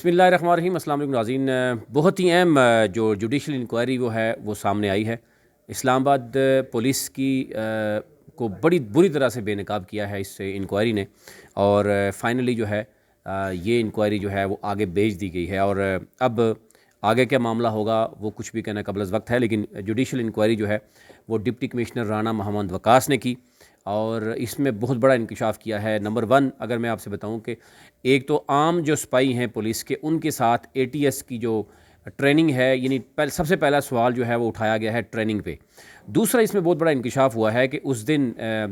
بسم اللہ الرحمن الرحیم۔ السلام علیکم ناظرین۔ بہت ہی اہم جو جوڈیشل انکوائری وہ سامنے آئی ہے۔ اسلام آباد پولیس کی کو بڑی بری طرح سے بے نقاب کیا ہے اس انکوائری نے، اور فائنلی جو ہے یہ انکوائری جو ہے وہ آگے بھیج دی گئی ہے، اور اب آگے کیا معاملہ ہوگا وہ کچھ بھی کہنا قبل از وقت ہے، لیکن جوڈیشل انکوائری جو ہے وہ ڈپٹی کمشنر رانا محمد وقاص نے کی، اور اس میں بہت بڑا انکشاف کیا ہے۔ نمبر 1 اگر میں آپ سے بتاؤں کہ ایک تو عام جو سپاہی ہیں پولیس کے، ان کے ساتھ اے ٹی ایس کی جو ٹریننگ ہے، یعنی سب سے پہلا سوال جو ہے وہ اٹھایا گیا ہے ٹریننگ پہ۔ دوسرا اس میں بہت بڑا انکشاف ہوا ہے کہ اس دن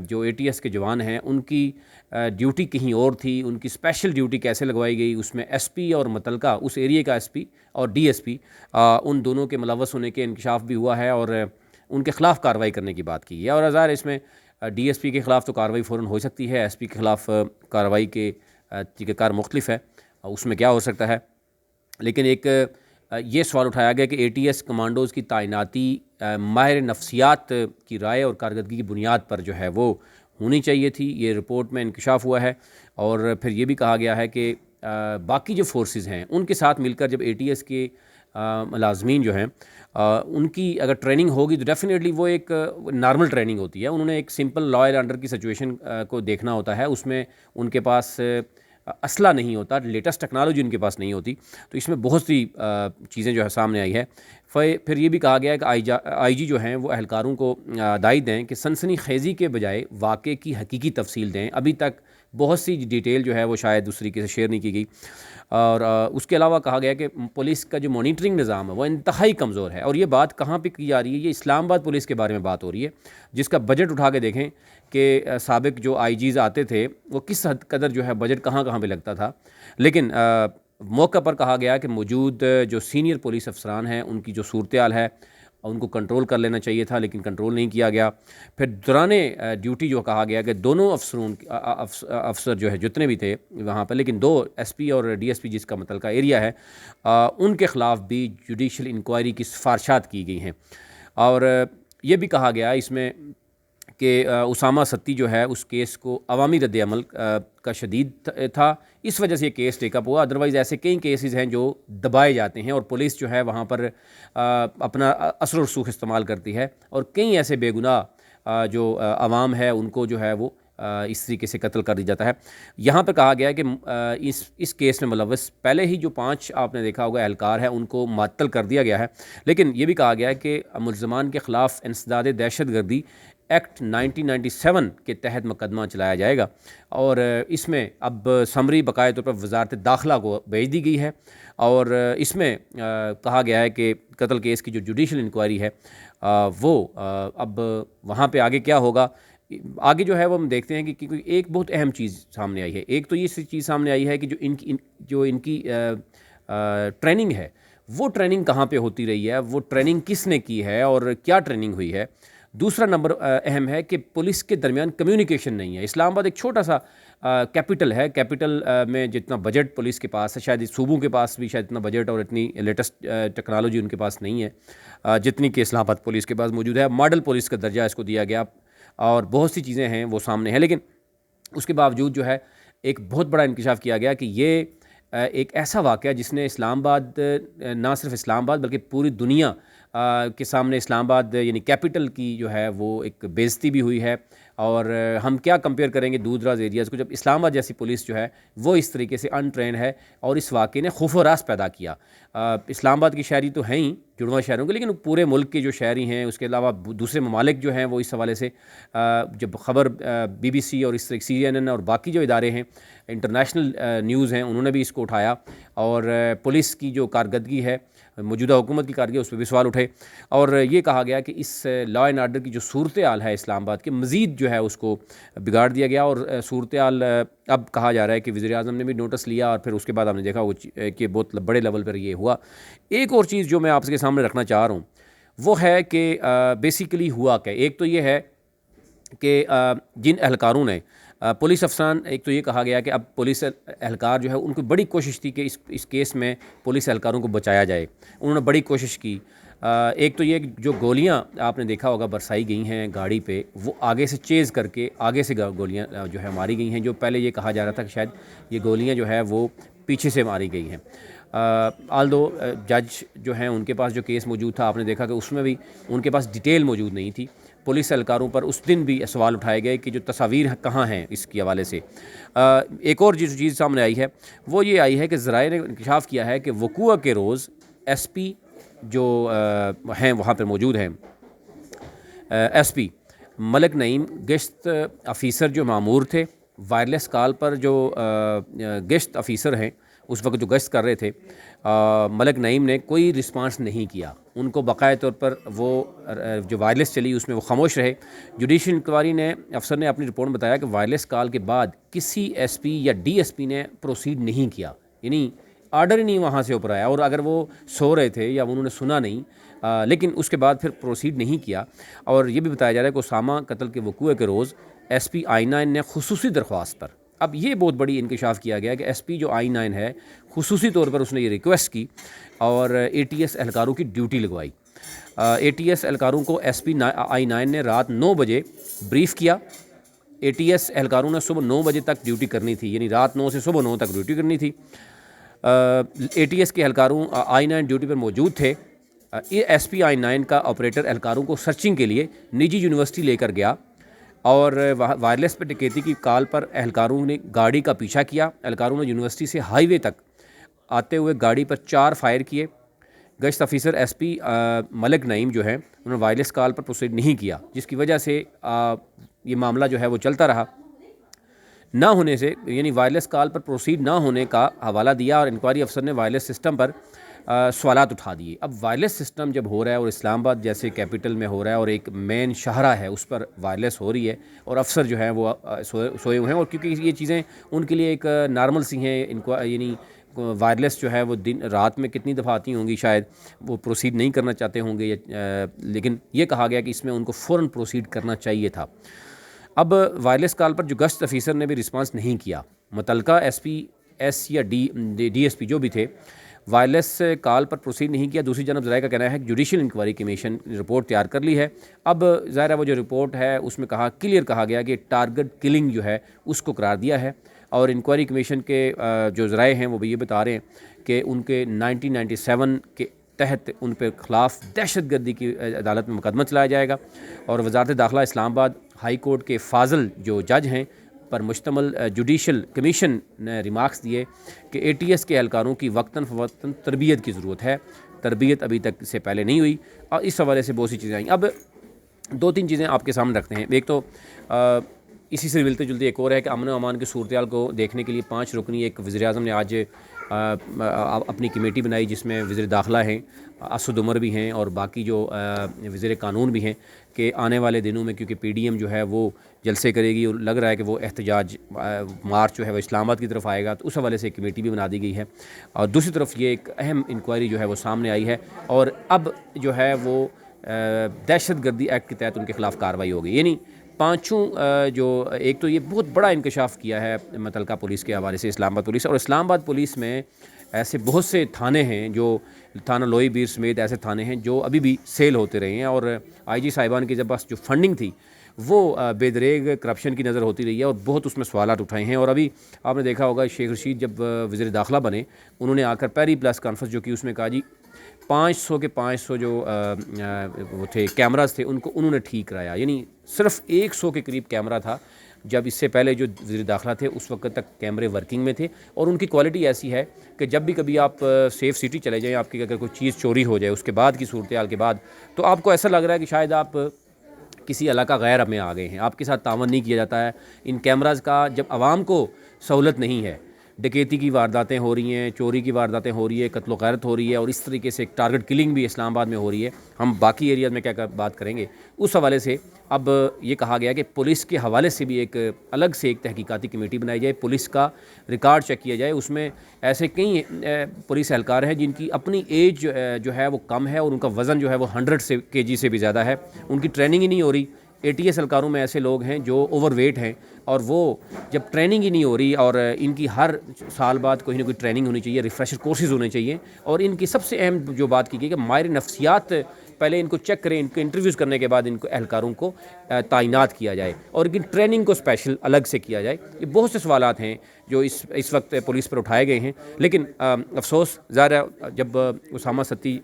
جو اے ٹی ایس کے جوان ہیں ان کی ڈیوٹی کہیں اور تھی، ان کی اسپیشل ڈیوٹی کیسے لگوائی گئی، اس میں ایس پی اور متعلقہ اس ایریے کا ایس پی اور ڈی ایس پی ان دونوں کے ملوث ہونے کے انکشاف بھی ہوا ہے، اور ان کے خلاف کارروائی کرنے کی بات کی ہے۔ اور ظاہر اس میں ڈی ایس پی کے خلاف تو کارروائی فوراً ہو سکتی ہے، ایس پی کے خلاف کارروائی کے طریقہ کار مختلف ہے، اس میں کیا ہو سکتا ہے، لیکن ایک یہ سوال اٹھایا گیا کہ اے ٹی ایس کمانڈوز کی تعیناتی ماہر نفسیات کی رائے اور کارکردگی کی بنیاد پر جو ہے وہ ہونی چاہیے تھی۔ یہ رپورٹ میں انکشاف ہوا ہے، اور پھر یہ بھی کہا گیا ہے کہ باقی جو فورسز ہیں ان کے ساتھ مل کر جب اے ٹی ایس کے ملازمین جو ہیں ان کی اگر ٹریننگ ہوگی تو ڈیفینیٹلی وہ ایک نارمل ٹریننگ ہوتی ہے۔ انہوں نے ایک سمپل لا اینڈ آرڈر کی سچویشن کو دیکھنا ہوتا ہے، اس میں ان کے پاس اسلحہ نہیں ہوتا، لیٹسٹ ٹیکنالوجی ان کے پاس نہیں ہوتی، تو اس میں بہت سی چیزیں جو ہے سامنے آئی ہے۔ پھر یہ بھی کہا گیا ہے کہ آئی جی جو ہیں وہ اہلکاروں کو ہدایت دیں کہ سنسنی خیزی کے بجائے واقعے کی حقیقی تفصیل دیں۔ ابھی تک بہت سی ڈیٹیل جو ہے وہ شاید اس طریقے سے شیئر نہیں کی گئی، اور اس کے علاوہ کہا گیا کہ پولیس کا جو مانیٹرنگ نظام ہے وہ انتہائی کمزور ہے، اور یہ بات کہاں پہ کی جا رہی ہے، یہ اسلام آباد پولیس کے بارے میں بات ہو رہی ہے، جس کا بجٹ اٹھا کے دیکھیں کہ سابق جو آئی جیز آتے تھے وہ کس حد قدر جو ہے بجٹ کہاں کہاں پہ لگتا تھا، لیکن موقع پر کہا گیا کہ موجود جو سینئر پولیس افسران ہیں ان کی جو صورتحال ہے ان کو کنٹرول کر لینا چاہیے تھا، لیکن کنٹرول نہیں کیا گیا۔ پھر دوران ڈیوٹی جو کہا گیا کہ دونوں افسر جو ہے جتنے بھی تھے وہاں پہ، لیکن 2 ایس پی اور ڈی ایس پی جس کا متعلقہ ایریا ہے ان کے خلاف بھی جوڈیشل انکوائری کی سفارشات کی گئی ہیں، اور یہ بھی کہا گیا اس میں کہ اسامہ ستی جو ہے اس کیس کو عوامی رد عمل کا شدید تھا، اس وجہ سے یہ کیس ٹیک اپ ہوا۔ ادروائز ایسے کئی کیسز ہیں جو دبائے جاتے ہیں اور پولیس جو ہے وہاں پر اپنا اثر و رسوخ استعمال کرتی ہے، اور کئی ایسے بے گناہ جو عوام ہے ان کو جو ہے وہ اس طریقے سے قتل کر دیا جاتا ہے۔ یہاں پہ کہا گیا ہے کہ اس کیس میں ملوث پہلے ہی جو 5 آپ نے دیکھا ہوگا اہلکار ہیں ان کو معطل کر دیا گیا ہے، لیکن یہ بھی کہا گیا ہے کہ ملزمان کے خلاف انسداد دہشت گردی ایکٹ 1997 کے تحت مقدمہ چلایا جائے گا، اور اس میں اب سمری باقاعدہ طور پر وزارت داخلہ کو بھیج دی گئی ہے، اور اس میں کہا گیا ہے کہ قتل کیس کی جو جوڈیشل انکوائری ہے وہ اب وہاں پہ آگے کیا ہوگا، آگے جو ہے وہ ہم دیکھتے ہیں کہ ایک بہت اہم چیز سامنے آئی ہے۔ ایک تو یہ چیز سامنے آئی ہے کہ جو ان کی ٹریننگ ہے وہ ٹریننگ کہاں پہ ہوتی رہی ہے، وہ ٹریننگ کس نے کی ہے اور کیا ٹریننگ ہوئی ہے۔ دوسرا نمبر اہم ہے کہ پولیس کے درمیان کمیونیکیشن نہیں ہے۔ اسلام آباد ایک چھوٹا سا کیپٹل ہے، کیپٹل میں جتنا بجٹ پولیس کے پاس ہے، شاید صوبوں کے پاس بھی شاید اتنا بجٹ اور اتنی لیٹسٹ ٹیکنالوجی ان کے پاس نہیں ہے جتنی کہ اسلام آباد پولیس کے پاس موجود ہے۔ ماڈل پولیس کا درجہ اس کو دیا گیا، اور بہت سی چیزیں ہیں وہ سامنے ہیں، لیکن اس کے باوجود جو ہے ایک بہت بڑا انکشاف کیا گیا کہ یہ ایک ایسا واقعہ جس نے اسلام آباد، نہ صرف اسلام آباد بلکہ پوری دنیا کے سامنے اسلام آباد یعنی کیپٹل کی جو ہے وہ ایک بے عزتی بھی ہوئی ہے، اور ہم کیا کمپیئر کریں گے دور دراز ایریاز کو جب اسلام آباد جیسی پولیس جو ہے وہ اس طریقے سے ان ٹرینڈ ہے، اور اس واقعے نے خوف و راس پیدا کیا۔ اسلام آباد کی شہری تو ہیں ہی جڑواں شہروں کے، لیکن پورے ملک کے جو شہری ہیں، اس کے علاوہ دوسرے ممالک جو ہیں وہ اس حوالے سے جب خبر بی بی سی اور اس طرح سی این این اور باقی جو ادارے ہیں انٹرنیشنل نیوز ہیں انہوں نے بھی اس کو اٹھایا، اور پولیس کی جو کارکردگی ہے، موجودہ حکومت کی کارکردگی، اس پہ بھی سوال اٹھے، اور یہ کہا گیا کہ اس لا اینڈ آرڈر کی جو صورتحال ہے اسلام آباد کے مزید جو ہے اس کو بگاڑ دیا گیا، اور صورتحال اب کہا جا رہا ہے کہ وزیر اعظم نے بھی نوٹس لیا، اور پھر اس کے بعد ہم نے دیکھا کہ بہت بڑے لیول پر یہ ہوا۔ ایک اور چیز جو میں آپ کے سامنے رکھنا چاہ رہا ہوں وہ ہے کہ بیسیکلی ہوا کہ ایک تو یہ ہے کہ جن اہلکاروں نے پولیس افسران، ایک تو یہ کہا گیا کہ اب پولیس اہلکار جو ہے ان کو بڑی کوشش تھی کہ اس کیس میں پولیس اہلکاروں کو بچایا جائے، انہوں نے بڑی کوشش کی۔ ایک تو یہ جو گولیاں آپ نے دیکھا ہوگا برسائی گئی ہیں گاڑی پہ، وہ آگے سے چیز کر کے آگے سے گولیاں جو ہے ماری گئی ہیں، جو پہلے یہ کہا جا رہا تھا کہ شاید یہ گولیاں جو ہے وہ پیچھے سے ماری گئی ہیں۔ آل دو جج جو ہیں ان کے پاس جو کیس موجود تھا، آپ نے دیکھا کہ اس میں بھی ان کے پاس ڈیٹیل موجود نہیں تھی. پولیس اہلکاروں پر اس دن بھی سوال اٹھائے گئے کہ جو تصاویر کہاں ہیں اس کے حوالے سے. ایک اور جو چیز سامنے آئی ہے وہ یہ آئی ہے کہ ذرائع نے انکشاف کیا ہے کہ وقوع کے روز ایس پی جو ہیں وہاں پر موجود ہیں، ایس پی ملک نعیم گشت افیسر جو مامور تھے، وائرلیس کال پر جو گشت افیسر ہیں اس وقت جو گشت کر رہے تھے، ملک نعیم نے کوئی رسپانس نہیں کیا. ان کو بقایا طور پر وہ جو وائرلیس چلی اس میں وہ خاموش رہے. جوڈیشل انکوائری نے افسر نے اپنی رپورٹ میں بتایا کہ وائرلیس کال کے بعد کسی ایس پی یا ڈی ایس پی نے پروسیڈ نہیں کیا، یعنی آرڈر ہی نہیں وہاں سے اوپر آیا، اور اگر وہ سو رہے تھے یا انہوں نے سنا نہیں، لیکن اس کے بعد پھر پروسیڈ نہیں کیا. اور یہ بھی بتایا جا رہا ہے کہ اسامہ قتل کے وقوع کے روز ایس پی I9 نے خصوصی درخواست پر، اب یہ بہت بڑی انکشاف کیا گیا کہ ایس پی جو I9 ہے خصوصی طور پر اس نے یہ ریکویسٹ کی اور اے ٹی ایس اہلکاروں کی ڈیوٹی لگوائی. اے ٹی ایس اہلکاروں کو ایس پی I9 نے رات 9 بجے بریف کیا. اے ٹی ایس اہلکاروں نے صبح 9 بجے تک ڈیوٹی کرنی تھی، یعنی رات 9 سے صبح 9 تک ڈیوٹی کرنی تھی. اے ٹی ایس کے اہلکاروں I9 ڈیوٹی پر موجود تھے. ایس پی I9 کا آپریٹر اہلکاروں کو سرچنگ کے لیے نجی یونیورسٹی لے کر گیا اور وائرلیس پہ ڈکیتی کی کال پر اہلکاروں نے گاڑی کا پیچھا کیا. اہلکاروں نے یونیورسٹی سے ہائی وے تک آتے ہوئے گاڑی پر 4 فائر کیے. گشت افیسر ایس پی ملک نعیم جو ہیں انہوں نے وائرلیس کال پر پروسیڈ نہیں کیا، جس کی وجہ سے یہ معاملہ جو ہے وہ چلتا رہا. نہ ہونے سے، یعنی وائرلیس کال پر پروسیڈ نہ ہونے کا حوالہ دیا اور انکوائری افسر نے وائرلیس سسٹم پر سوالات اٹھا دیے. اب وائرلیس سسٹم جب ہو رہا ہے اور اسلام آباد جیسے کیپٹل میں ہو رہا ہے اور ایک مین شاہراہ ہے اس پر وائرلیس ہو رہی ہے اور افسر جو ہیں وہ سوئے ہوئے ہیں، اور کیونکہ یہ چیزیں ان کے لیے ایک نارمل سی ہیں، یعنی وائرلیس جو ہے وہ دن رات میں کتنی دفعہ آتی ہوں گی، شاید وہ پروسیڈ نہیں کرنا چاہتے ہوں گے، لیکن یہ کہا گیا کہ اس میں ان کو فوراً پروسیڈ کرنا چاہیے تھا. اب وائرلیس کال پر جو گشت افیسر نے بھی رسپانس نہیں کیا. متعلقہ ایس پی ایس یا ڈی ایس پی جو بھی تھے وائرلیس کال پر پروسیڈ نہیں کیا. دوسری جانب ذرائع کا کہنا ہے کہ جوڈیشل انکوائری کمیشن رپورٹ تیار کر لی ہے. اب ظاہر ہے وہ جو رپورٹ ہے اس میں کلیئر کہا گیا کہ ٹارگٹ کلنگ جو ہے اس کو قرار دیا ہے، اور انکوائری کمیشن کے جو ذرائع ہیں وہ بھی یہ بتا رہے ہیں کہ ان کے 1997 کے تحت ان پہ خلاف دہشت گردی کی عدالت میں مقدمہ چلایا جائے گا. اور وزارت داخلہ اسلام آباد ہائی کورٹ کے فاضل جو جج ہیں پر مشتمل جوڈیشل کمیشن نے ریمارکس دیے کہ اے ٹی ایس کے اہلکاروں کی وقتاً فوقتاً تربیت کی ضرورت ہے. تربیت ابھی تک سے پہلے نہیں ہوئی، اور اس حوالے سے بہت سی چیزیں آئیں. اب 2-3 چیزیں آپ کے سامنے رکھتے ہیں. ایک تو اسی سے ملتے جلتے ایک اور ہے کہ امن و امان کی صورتحال کو دیکھنے کے لیے 5 رکنی ایک وزیر اعظم نے آج اپنی کمیٹی بنائی، جس میں وزیر داخلہ ہیں، اسد عمر بھی ہیں، اور باقی جو وزیر قانون بھی ہیں، کہ آنے والے دنوں میں کیونکہ پی ڈی ایم جو ہے وہ جلسے کرے گی اور لگ رہا ہے کہ وہ احتجاج مارچ جو ہے وہ اسلام آباد کی طرف آئے گا، تو اس حوالے سے ایک کمیٹی بھی بنا دی گئی ہے. اور دوسری طرف یہ ایک اہم انکوائری جو ہے وہ سامنے آئی ہے، اور اب جو ہے وہ دہشت گردی ایکٹ کے تحت ان کے خلاف کارروائی ہوگی. یعنی 5 جو ایک تو یہ بہت بڑا انکشاف کیا ہے متعلقہ پولیس کے حوالے سے اسلام آباد پولیس. اور اسلام آباد پولیس میں ایسے بہت سے تھانے ہیں، جو تھانہ لوئی بیر سمیت ایسے تھانے ہیں جو ابھی بھی سیل ہوتے رہے ہیں، اور آئی جی صاحبان کی جب بس جو فنڈنگ تھی وہ بے دریغ کرپشن کی نظر ہوتی رہی ہے، اور بہت اس میں سوالات اٹھائے ہیں. اور ابھی آپ نے دیکھا ہوگا شیخ رشید جب وزیر داخلہ بنے، انہوں نے آ کر پہلی پریس کانفرنس جو کی اس میں کہا جی 500 کے 500 جو وہ تھے کیمراز تھے ان کو انہوں نے ٹھیک کرایا. یعنی صرف 100 کے قریب کیمرہ تھا، جب اس سے پہلے جو وزیر داخلہ تھے اس وقت تک کیمرے ورکنگ میں تھے. اور ان کی کوالٹی ایسی ہے کہ جب بھی کبھی آپ سیف سٹی چلے جائیں، آپ کی اگر کوئی چیز چوری ہو جائے اس کے بعد کی صورتحال کے بعد، تو آپ کو ایسا لگ رہا ہے کہ شاید آپ کسی علاقہ غیر میں آ گئے ہیں، آپ کے ساتھ تعاون نہیں کیا جاتا ہے. ان کیمراز کا جب عوام کو سہولت نہیں ہے، ڈکیتی کی وارداتیں ہو رہی ہیں، چوری کی وارداتیں ہو رہی ہے، قتل و غارت ہو رہی ہے، اور اس طریقے سے ایک ٹارگٹ کلنگ بھی اسلام آباد میں ہو رہی ہے. ہم باقی ایریاز میں کیا بات کریں گے اس حوالے سے. اب یہ کہا گیا کہ پولیس کے حوالے سے بھی ایک الگ سے ایک تحقیقاتی کمیٹی بنائی جائے، پولیس کا ریکارڈ چیک کیا جائے. اس میں ایسے کئی پولیس اہلکار ہیں جن کی اپنی ایج جو ہے وہ کم ہے، اور ان کا وزن جو ہے وہ 100 kg سے بھی زیادہ ہے، ان کی ٹریننگ ہی نہیں ہو رہی. اے ٹی ایس اہلکاروں میں ایسے لوگ ہیں جو اوور ویٹ ہیں، اور وہ جب ٹریننگ ہی نہیں ہو رہی، اور ان کی ہر سال بعد کوئی نہ کوئی ٹریننگ ہونی چاہیے، ریفریشر کورسز ہونے چاہیے. اور ان کی سب سے اہم جو بات کی گئی کہ ماہر نفسیات پہلے ان کو چیک کریں, ان کو انٹرویوز کرنے کے بعد ان کو اہلکاروں کو تعینات کیا جائے اور ان کی ٹریننگ کو اسپیشل الگ سے کیا جائے. یہ بہت سے سوالات ہیں جو اس وقت پولیس پر اٹھائے گئے ہیں, لیکن افسوس ظاہر ہے جب اسامہ ستی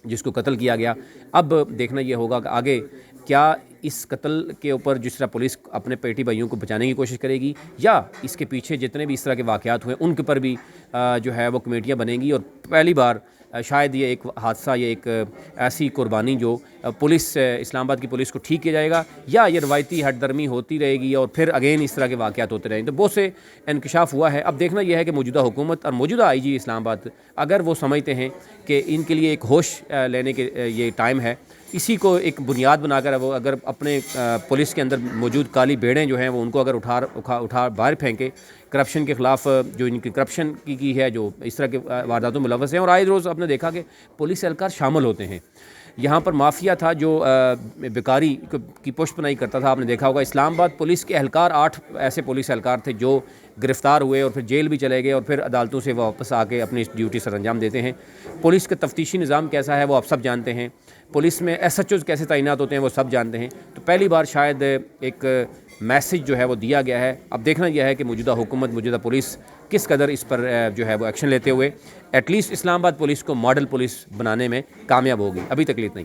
جس کو قتل کیا گیا, اب دیکھنا یہ ہوگا کہ آگے کیا اس قتل کے اوپر جس طرح پولیس اپنے پیٹی بھائیوں کو بچانے کی کوشش کرے گی, یا اس کے پیچھے جتنے بھی اس طرح کے واقعات ہوئے ان کے پر بھی جو ہے وہ کمیٹیاں بنیں گی, اور پہلی بار شاید یہ ایک حادثہ, یہ ایک ایسی قربانی جو پولیس اسلام آباد کی پولیس کو ٹھیک کیا جائے گا, یا یہ روایتی ہٹ درمی ہوتی رہے گی اور پھر اگین اس طرح کے واقعات ہوتے رہیں گے. تو بہت سے انکشاف ہوا ہے. اب دیکھنا یہ ہے کہ موجودہ حکومت اور موجودہ آئی جی اسلام آباد اگر وہ سمجھتے ہیں کہ ان کے لیے ایک ہوش لینے کے یہ ٹائم ہے, اسی کو ایک بنیاد بنا کر وہ اگر اپنے پولیس کے اندر موجود کالی بھیڑیں جو ہیں وہ ان کو اگر اٹھا باہر پھینکے, کرپشن کے خلاف جو ان کی کرپشن کی ہے, جو اس طرح کے وارداتوں میں ملوث ہیں, اور آئے روز آپ نے دیکھا کہ پولیس اہلکار شامل ہوتے ہیں. یہاں پر مافیا تھا جو بیکاری کی پشت پناہی کرتا تھا. آپ نے دیکھا ہوگا اسلام آباد پولیس کے اہلکار 8 ایسے پولیس اہلکار تھے جو گرفتار ہوئے اور پھر جیل بھی چلے گئے, اور پھر عدالتوں سے واپس آ کے اپنی ڈیوٹی سر انجام دیتے ہیں. پولیس کا تفتیشی نظام کیسا ہے وہ آپ سب جانتے ہیں, پولیس میں ایس ایچ اوز کیسے تعینات ہوتے ہیں وہ سب جانتے ہیں. تو پہلی بار شاید ایک میسج جو ہے وہ دیا گیا ہے. اب دیکھنا یہ ہے کہ موجودہ حکومت, موجودہ پولیس کس قدر اس پر جو ہے وہ ایکشن لیتے ہوئے ایٹ لیسٹ اسلام آباد پولیس کو ماڈل پولیس بنانے میں کامیاب ہوگی. ابھی تک نہیں.